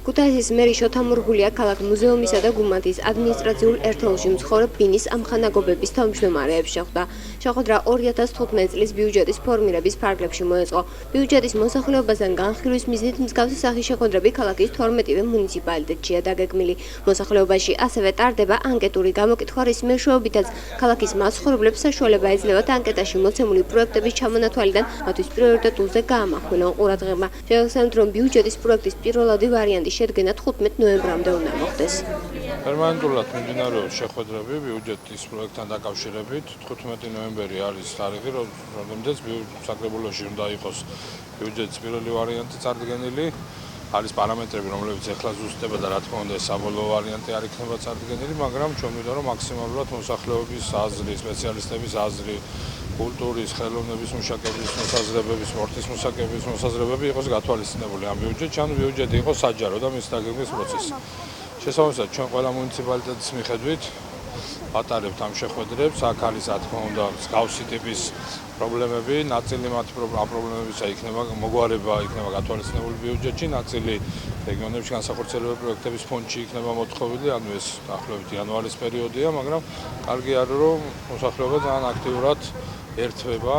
ქუთაისის მერი შოთა მურღულია ქალაქ მუზეუმისა და გუმათის ადმინისტრაციულ ერთეულში მცხოვრებ ბინის ამხანაგობების თავმჯდომარეებს შეხვდა. შეხვედრა 2015 წლის ბიუჯეტის ფორმირების ფარგლებში მოეწყო. ბიუჯეტის მოსახლეობასთან განხილვის მიზნით მსგავსი სახის შეხვედრები ქალაქის 12-ვე მუნიციპალიტეტშია დაგეგმილი. მოსახლეობაში ასევე ტარდება ანკეტური გამოკითხვა, რის მეშვეობითაც ქალაქის მაცხოვრებლებს საშუალება ეძლევათ ანკეტაში მოცემული პროექტების ჩამონათვალიდან მათთვის პრიორიტეტულზე გაამახვილონ ყურადღება. შევახსენებთ, რომ ბიუჯეტის პროექტის პირველადი ვარიანტი შედგენა 15 ნოემბრამდე უნდა მოხდეს. პერმანენტულად მიმდინარეობს შეხვედრები ბიუჯეტის პროექტთან დაკავშირებით. 15 ნოემბერი არის თარიღი, რომელზეც საკრებულოში უნდა იყოს ბიუჯეტის პირველი ვარიანტი წარდგენილი. არის პარამეტრები, რომლებიც ეხლა ზუსტდება და რა თქმა უნდა ეს საბოლოო ვარიანტი არ იქნება წარდგენილი, მაგრამ ჩვენ მინდა რომ მაქსიმალურად მოსახლეობის აზრი, სპეციალისტების აზრი, კულტურის, ხელოვნების მუშაკების მოსაზრებები, სპორტის მუშაკების მოსაზრებები იყოს გათვალისწინებული ამ ბიუჯეტში, ანუ ბიუჯეტი იყოს საჯარო და მის დაგეგმვის პროცესი. შესაბამისად, ჩვენ ყველა მუნიციპალიტეტის მიხედვით ვატარებთ ამ შეხვედრებს, აქ არის რა თქმა უნდა მსგავსი ტიპის პრობლემები, ნაწილი მათ პრობლემებისა იქნება მოგვარება, იქნება გათვალისწინებული ბიუჯეტში, ნაწილი რეგიონებში განსახორციელებელი პროექტების ფონდში იქნება მოთხოვილი, ანუ ეს დაახლოებით იანვარის პერიოდია, მაგრამ კარგი არის რომ მოსახლეობა ძალიან აქტიურად ერთვება.